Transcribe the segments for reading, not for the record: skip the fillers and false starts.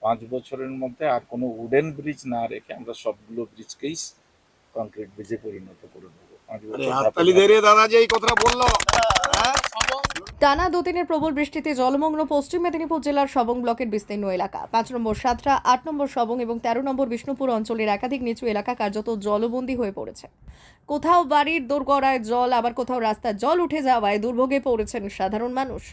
5 বছরের মধ্যে আর কোনো উডেন ব্রিজ না রেখে আমরা সবগুলো ব্রিজকেই কংক্রিট ব্রিজে পরিণত করে দেবো। 5 বছর হাততালি দিয়ে রে দাদা যে এই কথাটা বললো। টানা দুদিনের প্রবল বৃষ্টিতে জলমগ্ন পশ্চিম মেদিনীপুর জেলার সবং ব্লকের বিস্তীর্ণ এলাকা। 5 নম্বর সাতরা, 8 নম্বর সবং এবং 13 নম্বর বিষ্ণুপুর অঞ্চলের একাধিক নিচু এলাকা কার্যত জলবন্দী হয়ে পড়েছে। কোথাও বাড়ির দোরগড়ায় জল, আবার কোথাও রাস্তার জল উঠে যাওয়ায় দুর্ভোগে পড়েছেন সাধারণ মানুষ।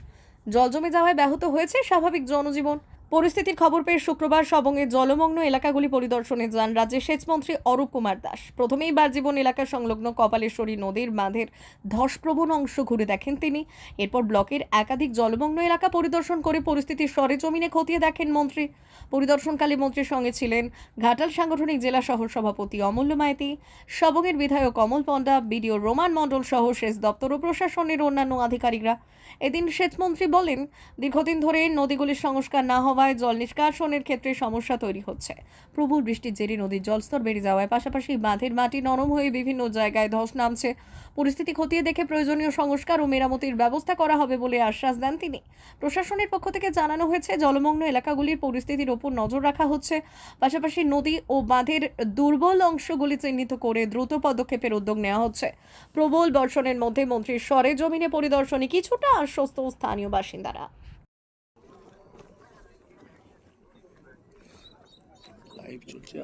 জল জমে যাওয়ায় ব্যাহত হয়েছে স্বাভাবিক জনজীবন। পরিস্থিতির খবর পেয়ে শুক্রবার সবংয়ের জলমগ্ন এলাকাগুলি পরিদর্শনে যান রাজ্যের সেচমন্ত্রী অরূপ কুমার দাস। প্রথমেই বারজীবন এলাকা সংলগ্ন কপালেশ্বরী নদীর বাঁধের ধসপ্রবণ অংশ ঘুরে দেখেন তিনি। এরপর ব্লকের একাধিক জলমগ্ন এলাকা পরিদর্শন করে পরিস্থিতির সরেজমিনে খতিয়ে দেখেন মন্ত্রী। পরিদর্শনকালে মন্ত্রীর সঙ্গে ছিলেন ঘাটাল সাংগঠনিক জেলা সহ সভাপতি অমূল্য মাইতি, সবংয়ের বিধায়ক কমল পণ্ডা, বিডিও রোমান মণ্ডল সহ সেচ দপ্তর ও প্রশাসনের অন্যান্য আধিকারিকরা। এদিন সেচমন্ত্রী বলেন, দীর্ঘদিন ধরে নদীগুলির সংস্কার না হওয়ায় জল নিষ্কাশনের ক্ষেত্রে সমস্যা তৈরি হচ্ছে। প্রবল বৃষ্টির জেরে নদীর জলস্তর বেড়ে যাওয়ায় পাশাপাশি বাঁধের মাটি নরম হয়ে বিভিন্ন জায়গায় ধস নামছে। পরিস্থিতি খতিয়ে দেখে প্রয়োজনীয় সংস্কার ও মেরামতির ব্যবস্থা করা হবে বলে আশ্বাস দেন তিনি। প্রশাসনের পক্ষ থেকে জানানো হয়েছে, জলমগ্ন এলাকাগুলির পরিস্থিতির ওপর নজর রাখা হচ্ছে। পাশাপাশি নদী ও বাঁধের দুর্বল অংশগুলি চিহ্নিত করে দ্রুত পদক্ষেপের উদ্যোগ নেওয়া হচ্ছে। প্রবল বর্ষণের মধ্যে মন্ত্রীর সরেজমিনে পরিদর্শনে কিছুটা আশ্বস্ত স্থানীয় বাসিন্দারা। লাইভ চলছে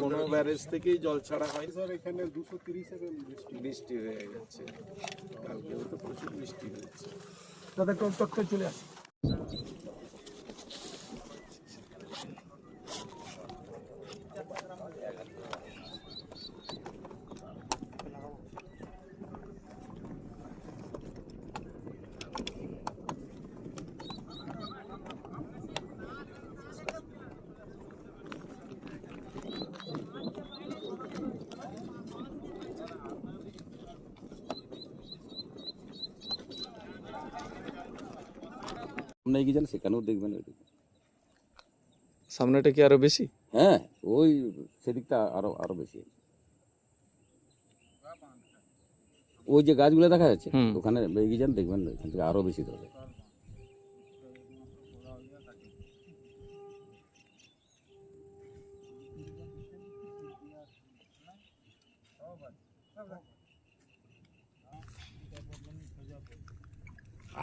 কোনো ব্যারেজ থেকেই জল ছাড়া হয় স্যার। এখানে 230 বৃষ্টি হয়ে গেছে, কালকেও তো প্রচুর বৃষ্টি হয়েছে। তাদের তথ্য চলে আসে। সামনে এগিয়ে যান, সেখানেও দেখবেন। সামনেটা কি আরো বেশি? হ্যাঁ, ওই সেদিকটা আরো আরো বেশি। ওই যে গাছগুলো দেখা যাচ্ছে ওখানে এগিয়ে যান, দেখবেন এখান থেকে আরো বেশি ধরবে।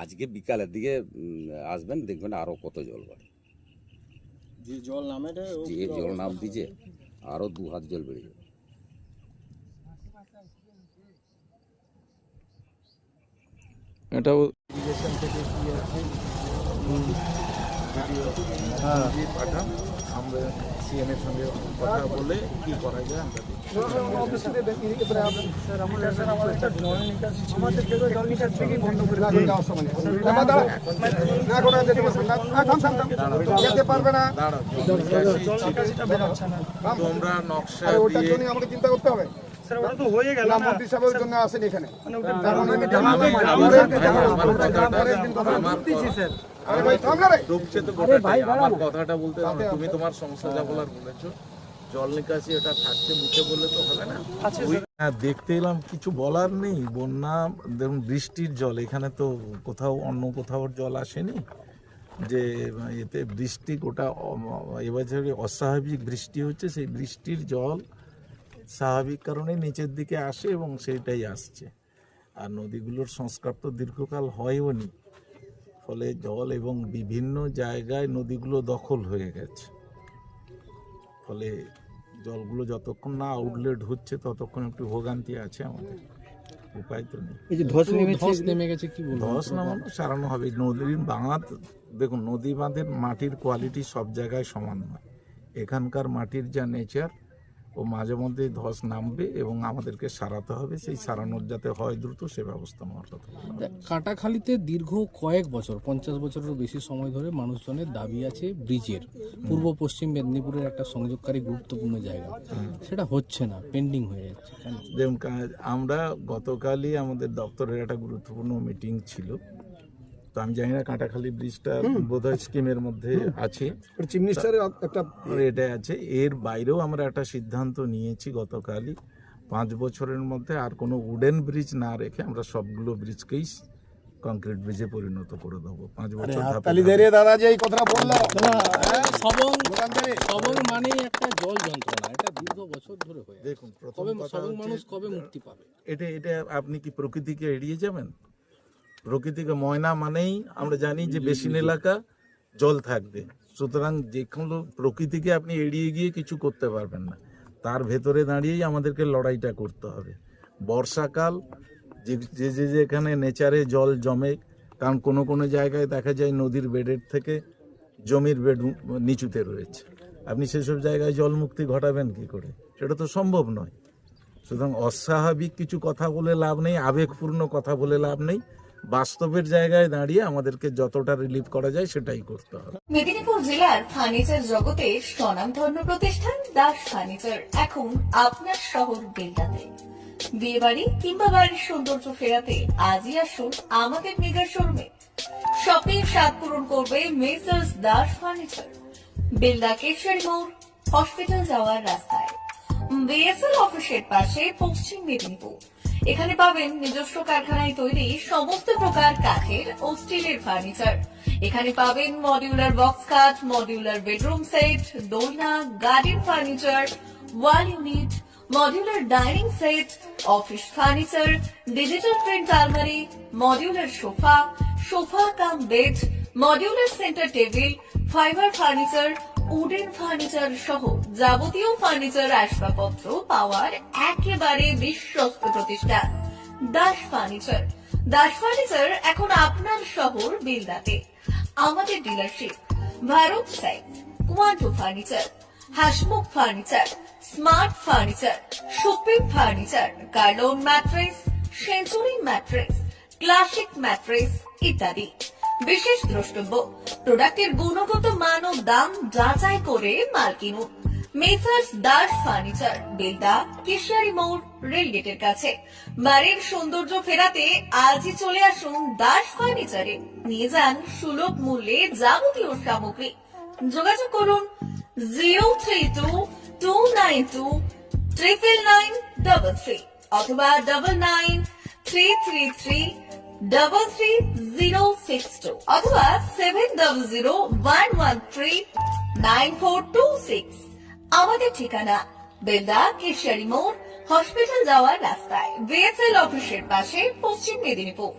আজকে বিকালের দিকে আসবেন, দেখবেন আরো কত জল বাড়ে। যে জল নামে যে জল নাম দিচ্ছে আরো 2 হাত জল বেড়ে যাবে। এটাও পাঠান, আমরা সিএম এর সঙ্গে কথা বলে কি করা যায় আমরা তোমরা নকশা দিয়ে আমাকে চিন্তা করতে হবে। কথাটা বলতে তুমি তোমার সমস্যা যা বলার বলেছো, জল নিকাশি এটা থাকছে মুখে বললে তো হবে না। হ্যাঁ, দেখতে এলাম, কিছু বলার নেই। বন্যা দেখুন, বৃষ্টির জল এখানে তো কোথাও অন্য কোথাও জল আসেনি, যে এতে বৃষ্টি গোটা এবছরে অস্বাভাবিক বৃষ্টি হচ্ছে। সেই বৃষ্টির জল স্বাভাবিক কারণে নিচের দিকে আসে এবং সেইটাই আসছে। আর নদীগুলোর সংস্কার তো দীর্ঘকাল হয়ও নি, ফলে জল এবং বিভিন্ন জায়গায় নদীগুলো দখল হয়ে গেছে। ফলে জলগুলো যতক্ষণ না আউটলেট হচ্ছে ততক্ষণ একটু ভোগান্তি আছে আমাদের, উপায় তো নেই। এই যে ধস নেমে গেছে, কি বলবো, ধস নামানো সারানো হবে। নদীর বাঁধ দেখুন, নদী বাঁধের মাটির কোয়ালিটি সব জায়গায় সমান নয়। এখানকার মাটির যা নেচার, ও মাঝে মধ্যে ধস নামবে এবং আমাদেরকে সারাতে হবে। সেই সারানোর যাতে হয় দ্রুত, সে ব্যবস্থা নেওয়ার কথা। কাটাখালীতে দীর্ঘ কয়েক বছর, 50 বছরেরও বেশি সময় ধরে মানুষজনের দাবি আছে ব্রিজের। পূর্ব পশ্চিম মেদিনীপুরের একটা সংযোগকারী গুরুত্বপূর্ণ জায়গা, সেটা হচ্ছে না, পেন্ডিং হয়ে যাচ্ছে। যেমন আমরা গতকালই আমাদের দপ্তরের একটা গুরুত্বপূর্ণ মিটিং ছিল, তো আমি জানি না কাটাখালী ব্রিজটা বোধহয় স্কিমের মধ্যে আছে, চিফ মিনিস্টারের একটা এটা আছে। এর বাইরেও আমরা একটা সিদ্ধান্ত নিয়েছি গতকালই, 5 বছরের মধ্যে আর কোনো উডেন ব্রিজ না রেখে আমরা সবগুলো ব্রিজকেই কংক্রিট ব্রিজে পরিণত করে দেবো 5 বছর ধাপে ধাপে। দাদা যে এই কথাটা বললো সবং মানেই একটা জল যন্ত্রণা, এটা দীর্ঘ বছর ধরে হয়ে আছে। দেখুন প্রথম কবে কথা সবং হচ্ছে, মানুষ কবে মুক্তি পাবে? এটা আপনি কি প্রকৃতিকে এড়িয়ে যাবেন? প্রকৃতিকে ময়না মানেই আমরা জানি যে বেসিন এলাকা জল থাকবে, সুতরাং যে কোনো প্রকৃতিকে আপনি এড়িয়ে গিয়ে কিছু করতে পারবেন না। তার ভেতরে দাঁড়িয়েই আমাদেরকে লড়াইটা করতে হবে। বর্ষাকাল যে যেখানে নেচারে জল জমে, কারণ কোনো কোনো জায়গায় দেখা যায় নদীর বেডের থেকে জমির বেড নিচুতে রয়েছে, আপনি সেসব জায়গায় জলমুক্তি ঘটাবেন কি করে? সেটা তো সম্ভব নয়। সুতরাং অস্বাভাবিক কিছু কথা বলে লাভ নেই, আবেগপূর্ণ কথা বলে লাভ নেই। বাস্তবের জায়গায় দাঁড়িয়ে আমাদেরকে যতটা রিলিফ করা যায় সেটাই করতে হবে। মেদিনীপুর জেলার ফার্নিচার জগতে স্বনামধন্য প্রতিষ্ঠান দাস ফার্নিচার এখন আপনার শহর বেলদাতে। বিয়ে বাড়ি কিংবা বাড়ির সৌন্দর্য ফেরাতে আজই আসুন আমাদের মেগা শোরুমে। শপিং স্বাদ পূরণ করবে মেসার্স দাস ফার্নিচার, বেলদা কেশরী মোড়, হসপিটাল যাওয়ার রাস্তায়, বিএসএল অফিসের পাশে, পশ্চিম মেদিনীপুর। এখানে পাবেন নিজস্ব কারখানায় তৈরি সমস্ত প্রকার কাঠের ও স্টিলের ফার্নিচার। এখানে পাবেন modular box cut, modular bedroom set, দোলনা, garden furniture, wall unit, modular dining set, office furniture, digital print আলমারি, modular sofa, sofa cum bed, modular centre table, fibre furniture, wooden furniture সহ যাবতীয় ফার্নিচার আসবাবপত্র পাওয়ার একেবারে বিশ্বস্ত প্রতিষ্ঠান দাস ফার্নিচার। দাস ফার্নিচার এখন আপনার শহর বেলদাতে। আমাদের dealership Bharat side, Quanto furniture, Hasmukh furniture, smart furniture, supreme furniture, Kurlon mattress, century mattress, classic mattress ইত্যাদি। বিশেষ দ্রষ্টব্য, প্রোডাক্টের গুণগত মান ও দাম যাচাই করে মাল কিনুন। মেসার্স দাস ফার্নিচার, বেলদা কেশিয়ারি মোড়, রেলগেটের কাছে। বাড়ির সৌন্দর্য ফেরাতে আজই চলে আসুন দাস ফার্নিচারে, নিয়ে যান সুলভ মূল্যে যাবতীয় সামগ্রী। যোগাযোগ করুন 03229299933 অথবা 9933333062 অথবা 7001139426। আমাদের ঠিকানা বেলদা কেশিয়ারি মোড়, হসপিটাল যাওয়ার রাস্তায়, বিএসএল অফিসের পাশে, পশ্চিম মেদিনীপুর।